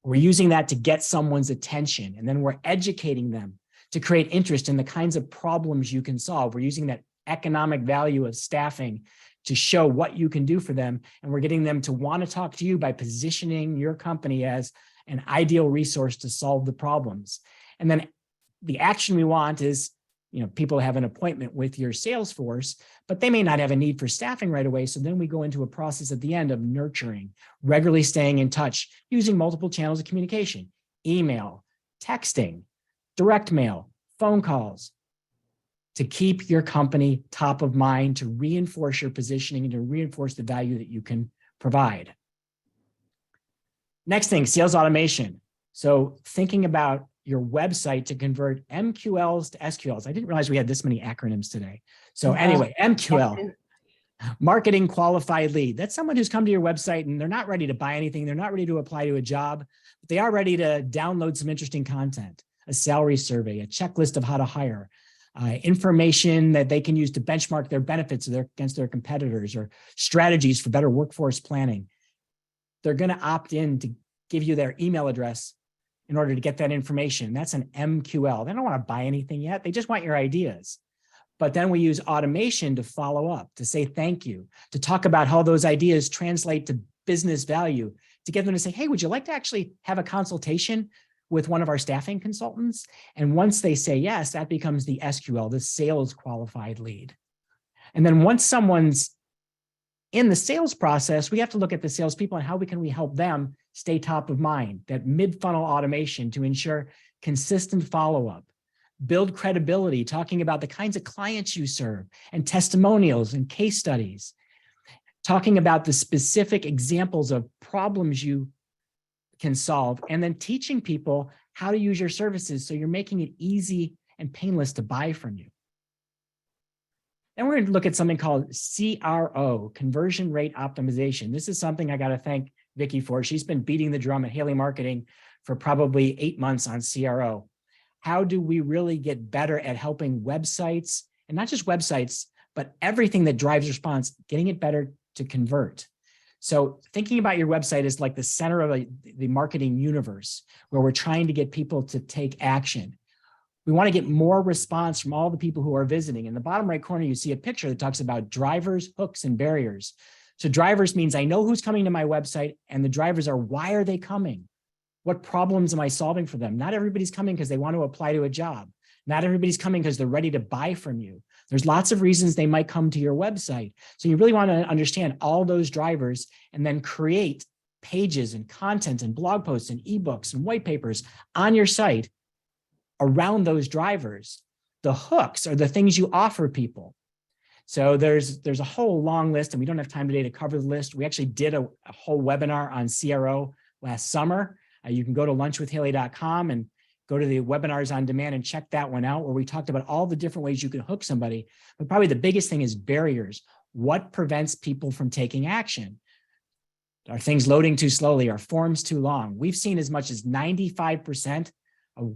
We're using that to get someone's attention, and then we're educating them to create interest in the kinds of problems you can solve. We're using that economic value of staffing to show what you can do for them. And we're getting them to want to talk to you by positioning your company as an ideal resource to solve the problems. And then the action we want is, people have an appointment with your sales force, but they may not have a need for staffing right away. So then we go into a process at the end of nurturing, regularly staying in touch, using multiple channels of communication, email, texting, direct mail, phone calls, to keep your company top of mind, to reinforce your positioning and to reinforce the value that you can provide. Next thing, sales automation. So thinking about your website to convert MQLs to SQLs. I didn't realize we had this many acronyms today. So anyway, MQL, marketing qualified lead. That's someone who's come to your website and they're not ready to buy anything. They're not ready to apply to a job, but they are ready to download some interesting content, a salary survey, a checklist of how to hire, information that they can use to benchmark their benefits against their competitors, or strategies for better workforce planning. They're going to opt in to give you their email address in order to get that information. That's an MQL. They don't want to buy anything yet. They just want your ideas. But then we use automation to follow up, to say thank you, to talk about how those ideas translate to business value, to get them to say, hey, would you like to actually have a consultation with one of our staffing consultants? And once they say yes, that becomes the SQL, the sales qualified lead. And then once someone's in the sales process, we have to look at the salespeople and how can we help them stay top of mind, that mid-funnel automation to ensure consistent follow-up, build credibility, talking about the kinds of clients you serve and testimonials and case studies, talking about the specific examples of problems you can solve, and then teaching people how to use your services so you're making it easy and painless to buy from you. Then we're going to look at something called CRO, conversion rate optimization. This is something I got to thank Vicki for. She's been beating the drum at Haley Marketing for probably 8 months on CRO. How do we really get better at helping websites, and not just websites, but everything that drives response, getting it better to convert? So thinking about your website is like the center of the marketing universe, where we're trying to get people to take action. We want to get more response from all the people who are visiting. In the bottom right corner, you see a picture that talks about drivers, hooks, and barriers. So drivers means I know who's coming to my website, and the drivers are, why are they coming? What problems am I solving for them? Not everybody's coming because they want to apply to a job. Not everybody's coming because they're ready to buy from you. There's lots of reasons they might come to your website. So you really want to understand all those drivers and then create pages and content and blog posts and ebooks and white papers on your site around those drivers. The hooks are the things you offer people. So there's a whole long list, and we don't have time today to cover the list. We actually did a whole webinar on CRO last summer. You can go to lunchwithhaley.com and go to the webinars on demand and check that one out, where we talked about all the different ways you can hook somebody. But probably the biggest thing is barriers. What prevents people from taking action? Are things loading too slowly? Are forms too long? We've seen as much as 95% of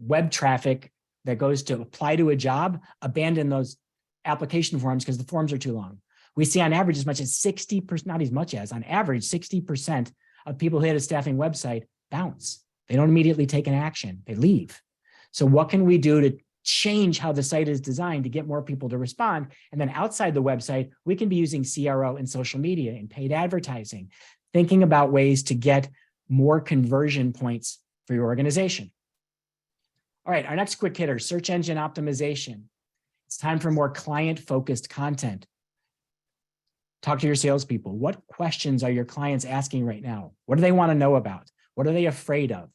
web traffic that goes to apply to a job abandon those application forms because the forms are too long. We see on average as much as 60%, not as much as, on average 60% of people who hit a staffing website bounce. They don't immediately take an action, they leave. So what can we do to change how the site is designed to get more people to respond? And then outside the website, we can be using CRO in social media and paid advertising, thinking about ways to get more conversion points for your organization. All right, our next quick hitter, search engine optimization. It's time for more client-focused content. Talk to your salespeople. What questions are your clients asking right now? What do they want to know about? What are they afraid of?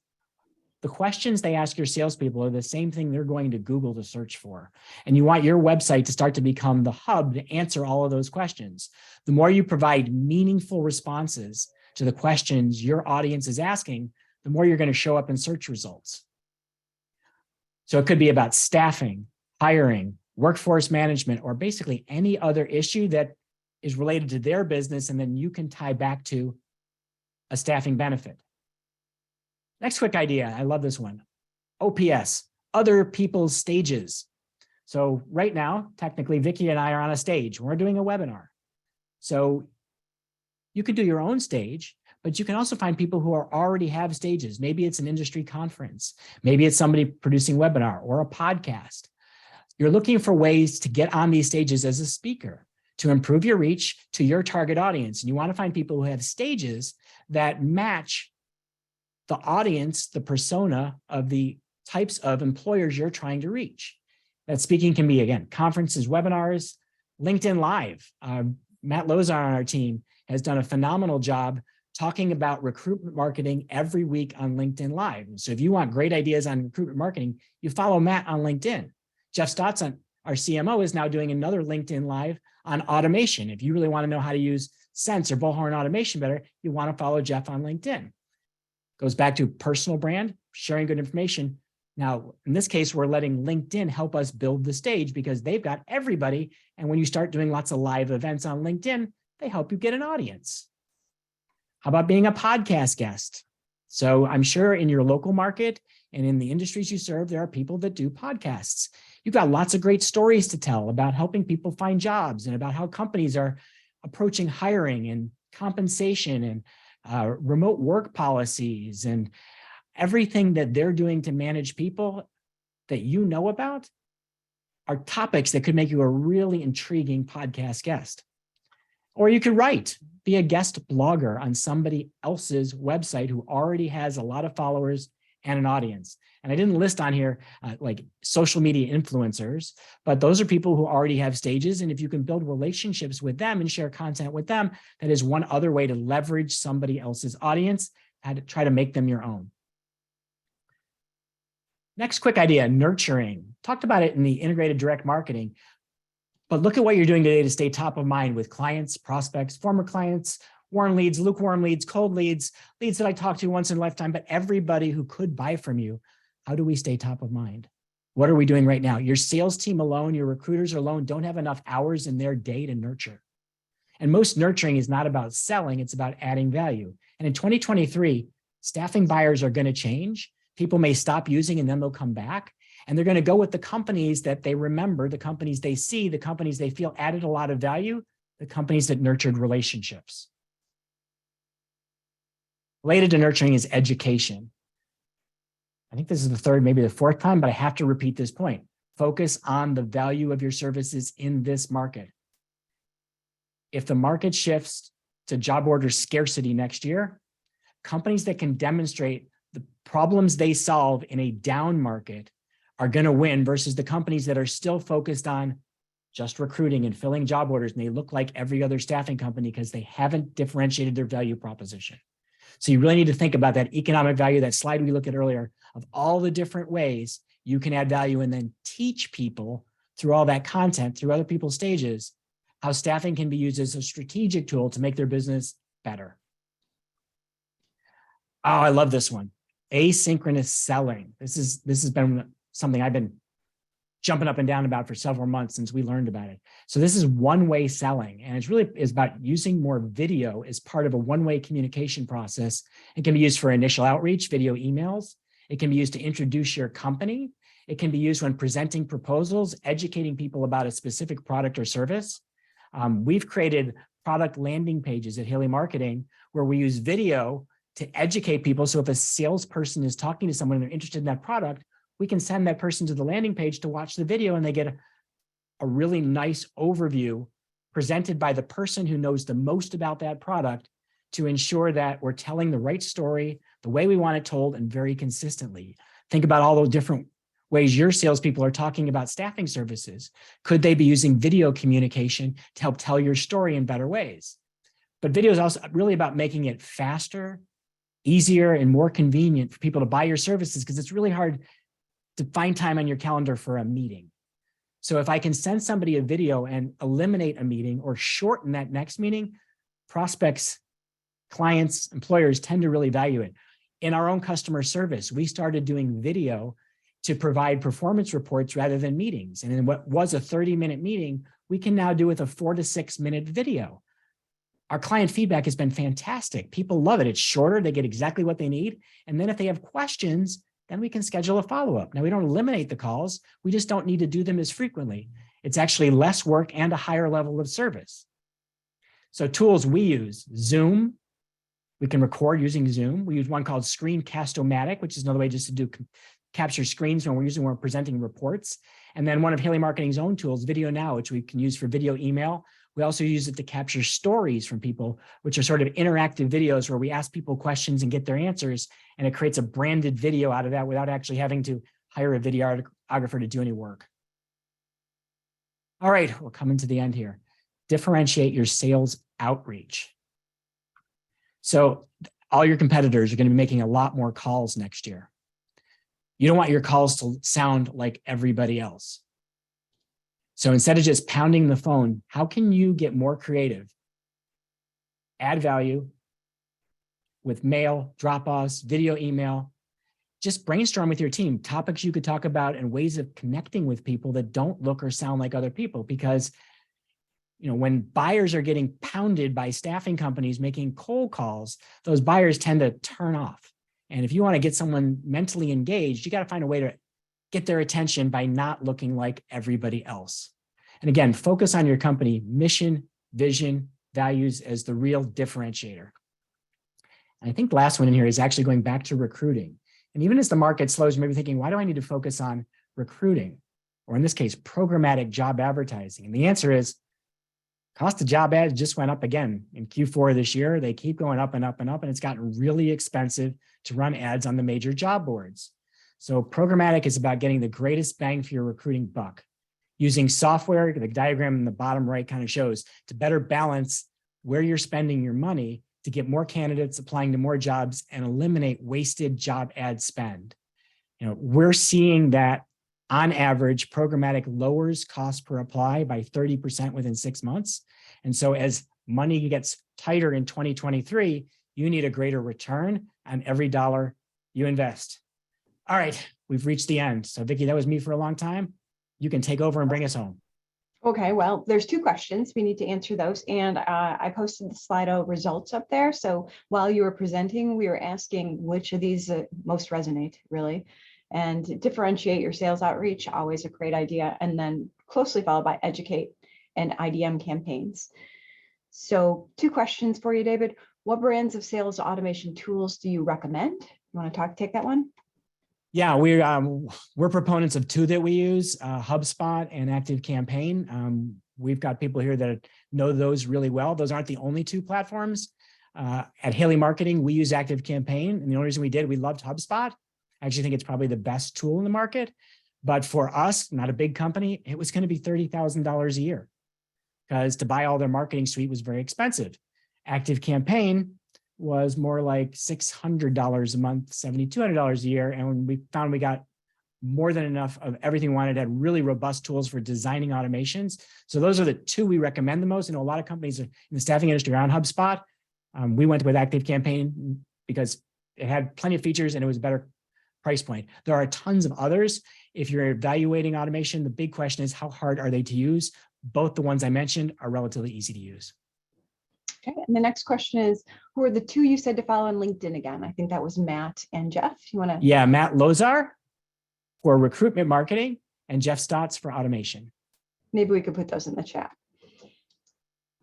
The questions they ask your salespeople are the same thing they're going to Google to search for. And you want your website to start to become the hub to answer all of those questions. The more you provide meaningful responses to the questions your audience is asking, the more you're going to show up in search results. So it could be about staffing, hiring, workforce management, or basically any other issue that is related to their business, and then you can tie back to a staffing benefit. Next quick idea, I love this one. OPS, other people's stages. So right now, technically, Vicki and I are on a stage. We're doing a webinar. So you could do your own stage, but you can also find people who already have stages. Maybe it's an industry conference. Maybe it's somebody producing a webinar or a podcast. You're looking for ways to get on these stages as a speaker to improve your reach to your target audience. And you want to find people who have stages that match the audience, the persona of the types of employers you're trying to reach. That speaking can be, again, conferences, webinars, LinkedIn Live. Matt Lozar on our team has done a phenomenal job talking about recruitment marketing every week on LinkedIn Live. So if you want great ideas on recruitment marketing, you follow Matt on LinkedIn. Jeff Stotz, our CMO, is now doing another LinkedIn Live on automation. If you really want to know how to use Sense or Bullhorn automation better, you want to follow Jeff on LinkedIn. Goes back to personal brand, sharing good information. Now, in this case, we're letting LinkedIn help us build the stage because they've got everybody. And when you start doing lots of live events on LinkedIn, they help you get an audience. How about being a podcast guest? So I'm sure in your local market and in the industries you serve, there are people that do podcasts. You've got lots of great stories to tell about helping people find jobs and about how companies are approaching hiring and compensation and remote work policies and everything that they're doing to manage people that you know about are topics that could make you a really intriguing podcast guest. Or you could write, be a guest blogger on somebody else's website who already has a lot of followers and an audience. And I didn't list on here like social media influencers, but those are people who already have stages. And if you can build relationships with them and share content with them, that is one other way to leverage somebody else's audience and try to make them your own. Next quick idea, nurturing. Talked about it in the integrated direct marketing, but look at what you're doing today to stay top of mind with clients, prospects, former clients, warm leads, lukewarm leads, cold leads, leads that I talked to once in a lifetime, but everybody who could buy from you. How do we stay top of mind? What are we doing right now? Your sales team alone, your recruiters alone don't have enough hours in their day to nurture. And most nurturing is not about selling, it's about adding value. And in 2023, staffing buyers are going to change. People may stop using and then they'll come back. And they're going to go with the companies that they remember, the companies they see, the companies they feel added a lot of value, the companies that nurtured relationships. Related to nurturing is education. I think this is the third, maybe the fourth time, but I have to repeat this point. Focus on the value of your services in this market. If the market shifts to job order scarcity next year, companies that can demonstrate the problems they solve in a down market are going to win versus the companies that are still focused on just recruiting and filling job orders, and they look like every other staffing company because they haven't differentiated their value proposition. So you really need to think about that economic value, that slide we looked at earlier, of all the different ways you can add value and then teach people through all that content, through other people's stages, how staffing can be used as a strategic tool to make their business better. Oh, I love this one. Asynchronous selling. This has been something I've been jumping up and down about for several months since we learned about it. So this is one-way selling, and it's really is about using more video as part of a one-way communication process. It can be used for initial outreach, video emails. It can be used to introduce your company. It can be used when presenting proposals, educating people about a specific product or service. We've created product landing pages at Haley Marketing where we use video to educate people. So if a salesperson is talking to someone and they're interested in that product, we can send that person to the landing page to watch the video, and they get a really nice overview presented by the person who knows the most about that product to ensure that we're telling the right story, the way we want it told, and very consistently. Think about all those different ways your salespeople are talking about staffing services. Could they be using video communication to help tell your story in better ways? But video is also really about making it faster, easier, and more convenient for people to buy your services, because it's really hard to find time on your calendar for a meeting. So if I can send somebody a video and eliminate a meeting or shorten that next meeting, prospects, clients, employers tend to really value it. In our own customer service, we started doing video to provide performance reports rather than meetings. And in what was a 30-minute meeting, we can now do with a 4 to 6 minute video. Our client feedback has been fantastic. People love it. It's shorter. They get exactly what they need. And then if they have questions, then we can schedule a follow-up. Now, we don't eliminate the calls. We just don't need to do them as frequently. It's actually less work and a higher level of service. So tools we use, Zoom. We can record using Zoom. We use one called Screencast-O-Matic, which is another way just to do capture screens when we're presenting reports. And then one of Haley Marketing's own tools, Video Now, which we can use for video email. We also use it to capture stories from people, which are sort of interactive videos where we ask people questions and get their answers, and it creates a branded video out of that without actually having to hire a videographer to do any work. All right, we're coming to the end here. Differentiate your sales outreach. So all your competitors are going to be making a lot more calls next year. You don't want your calls to sound like everybody else. So instead of just pounding the phone, how can you get more creative? Add value with mail, drop-offs, video, email. Just brainstorm with your team, topics you could talk about and ways of connecting with people that don't look or sound like other people. Because, you know, when buyers are getting pounded by staffing companies making cold calls, those buyers tend to turn off. And if you want to get someone mentally engaged, you got to find a way to get their attention by not looking like everybody else. And again, focus on your company mission, vision, values as the real differentiator. And I think the last one in here is actually going back to recruiting. And even as the market slows, you may be thinking, why do I need to focus on recruiting? Or in this case, programmatic job advertising. And the answer is cost of job ads just went up again in Q4 this year. They keep going up and up and up, and it's gotten really expensive to run ads on the major job boards. So programmatic is about getting the greatest bang for your recruiting buck. Using software, the diagram in the bottom right kind of shows, to better balance where you're spending your money to get more candidates applying to more jobs and eliminate wasted job ad spend. You know, we're seeing that on average, programmatic lowers cost per apply by 30% within 6 months. And so as money gets tighter in 2023, you need a greater return on every dollar you invest. All right, we've reached the end. So Vicki, that was me for a long time. You can take over and bring us home. Okay, well, there's two questions. We need to answer those. And I posted the Slido results up there. So while you were presenting, we were asking which of these most resonate, really. And differentiate your sales outreach, always a great idea. And then closely followed by educate and IDM campaigns. So 2 questions for you, David. What brands of sales automation tools do you recommend? You want to take that one? Yeah, we're proponents of 2 that we use, HubSpot and ActiveCampaign. We've got people here that know those really well. Those aren't the only 2 platforms. At Haley Marketing, we use ActiveCampaign, and the only reason we loved HubSpot. I actually think it's probably the best tool in the market. But for us, not a big company, it was going to be $30,000 a year because to buy all their marketing suite was very expensive. ActiveCampaign was more like $600 a month, $7,200 a year. And when we found we got more than enough of everything we wanted, had really robust tools for designing automations. So those are the 2 we recommend the most. I know a lot of companies in the staffing industry are on HubSpot. We went with ActiveCampaign because it had plenty of features and it was a better price point. There are tons of others. If you're evaluating automation, the big question is how hard are they to use? Both the ones I mentioned are relatively easy to use. Okay, and the next question is, who are the 2 you said to follow on LinkedIn again? I think that was Matt and Jeff. You want to? Yeah, Matt Lozar for recruitment marketing and Jeff Stotts for automation. Maybe we could put those in the chat.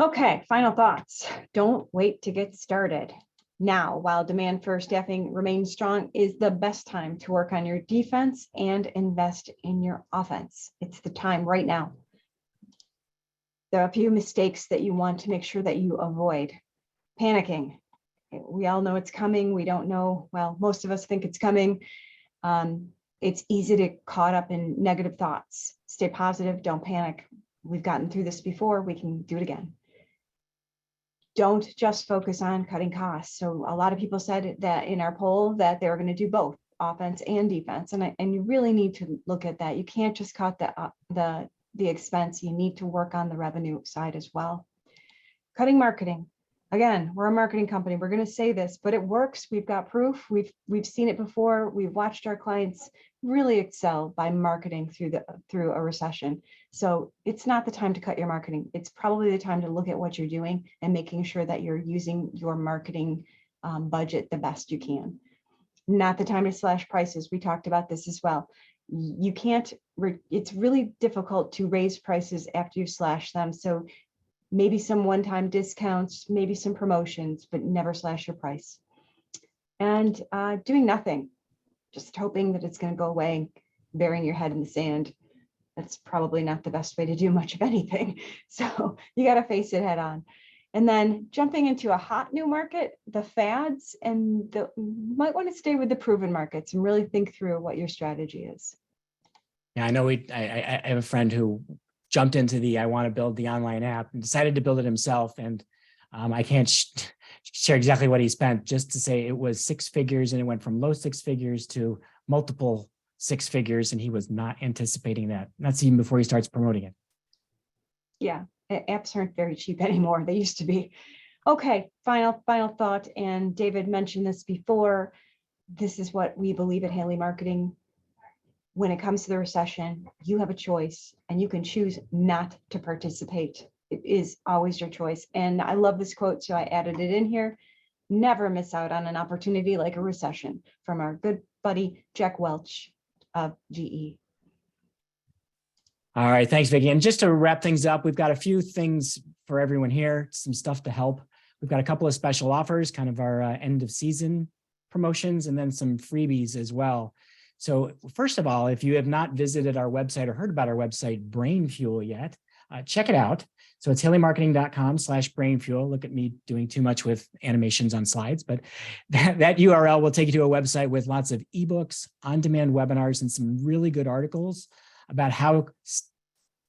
Okay, final thoughts. Don't wait to get started. Now, while demand for staffing remains strong, is the best time to work on your defense and invest in your offense. It's the time right now. There are a few mistakes that you want to make sure that you avoid. Panicking. We all know it's coming. We don't know. Well, most of us think it's coming. It's easy to get caught up in negative thoughts. Stay positive. Don't panic. We've gotten through this before. We can do it again. Don't just focus on cutting costs. So a lot of people said that in our poll that they were going to do both offense and defense. And you really need to look at that. You can't just cut the expense. You need to work on the revenue side as well. Cutting marketing. Again, we're a marketing company. We're going to say this, but it works. We've got proof. We've seen it before. We've watched our clients really excel by marketing through a recession. So it's not the time to cut your marketing. It's probably the time to look at what you're doing and making sure that you're using your marketing budget the best you can. Not the time to slash prices. We talked about this as well. You can't, it's really difficult to raise prices after you slash them. So maybe some one-time discounts, maybe some promotions, but never slash your price. And doing nothing, just hoping that it's going to go away, burying your head in the sand. That's probably not the best way to do much of anything. So you got to face it head on. And then jumping into a hot new market, the fads, and you might want to stay with the proven markets and really think through what your strategy is. Yeah, I know I have a friend who jumped into I want to build the online app and decided to build it himself. And I can't share exactly what he spent, just to say it was 6 figures and it went from low 6 figures to multiple 6 figures. And he was not anticipating that. That's even before he starts promoting it. Yeah, apps aren't very cheap anymore. They used to be. Okay, final thought. And David mentioned this before. This is what we believe at Haley Marketing. When it comes to the recession, you have a choice and you can choose not to participate. It is always your choice. And I love this quote, so I added it in here. Never miss out on an opportunity like a recession, from our good buddy, Jack Welch of GE. All right, thanks, Vicki. And just to wrap things up, we've got a few things for everyone here, some stuff to help. We've got a couple of special offers, kind of our end of season promotions, and then some freebies as well. So first of all, if you have not visited our website or heard about our website, Brain Fuel, yet, check it out. So it's haleymarketing.com/brainfuel. Look at me doing too much with animations on slides, but that URL will take you to a website with lots of ebooks, on-demand webinars, and some really good articles about how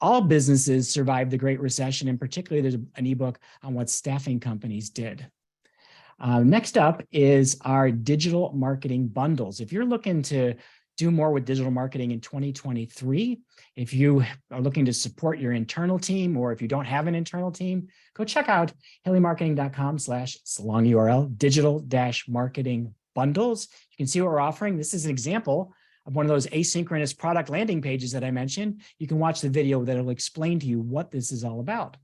all businesses survived the Great Recession. And particularly, there's an ebook on what staffing companies did. Next up is our digital marketing bundles. If you're looking to do more with digital marketing in 2023, if you are looking to support your internal team, or if you don't have an internal team, go check out haleymarketing.com/long URL digital-marketing bundles. You can see what we're offering. This is an example of one of those asynchronous product landing pages that I mentioned, you can watch the video that will explain to you what this is all about.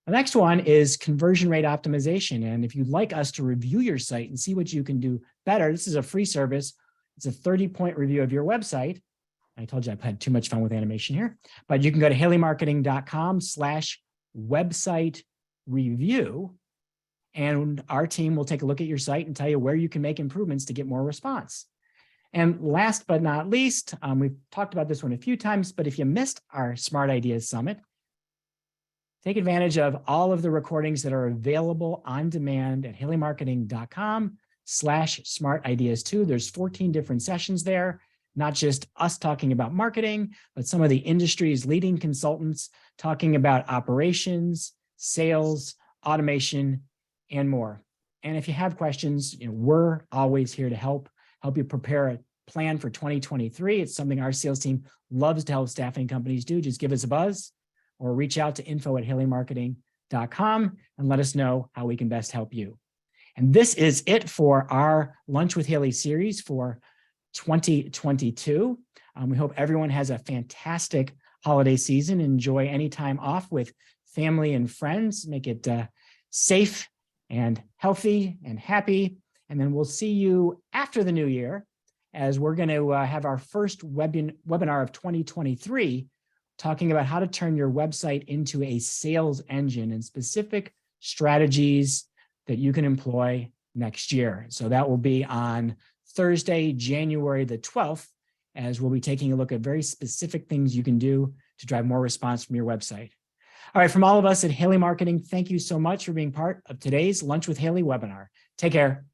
The next one is conversion rate optimization. And if you'd like us to review your site and see what you can do better, this is a free service. It's a 30-point review of your website. I told you I've had too much fun with animation here, but you can go to haleymarketing.com/website review. And our team will take a look at your site and tell you where you can make improvements to get more response. And last but not least, we've talked about this one a few times, but if you missed our Smart Ideas Summit, take advantage of all of the recordings that are available on demand at haleymarketing.com/smartideas2. There's 14 different sessions there, not just us talking about marketing, but some of the industry's leading consultants talking about operations, sales, automation, and more. And if you have questions, we're always here to help you prepare a plan for 2023. It's something our sales team loves to help staffing companies do. Just give us a buzz or reach out to info@haleymarketing.com and let us know how we can best help you. And this is it for our Lunch with Haley series for 2022. We hope everyone has a fantastic holiday season. Enjoy any time off with family and friends. Make it safe and healthy and happy. And then we'll see you after the new year as we're going to have our first webinar of 2023, talking about how to turn your website into a sales engine and specific strategies that you can employ next year. So that will be on Thursday, January the 12th, as we'll be taking a look at very specific things you can do to drive more response from your website. All right, from all of us at Haley Marketing, thank you so much for being part of today's Lunch with Haley webinar. Take care.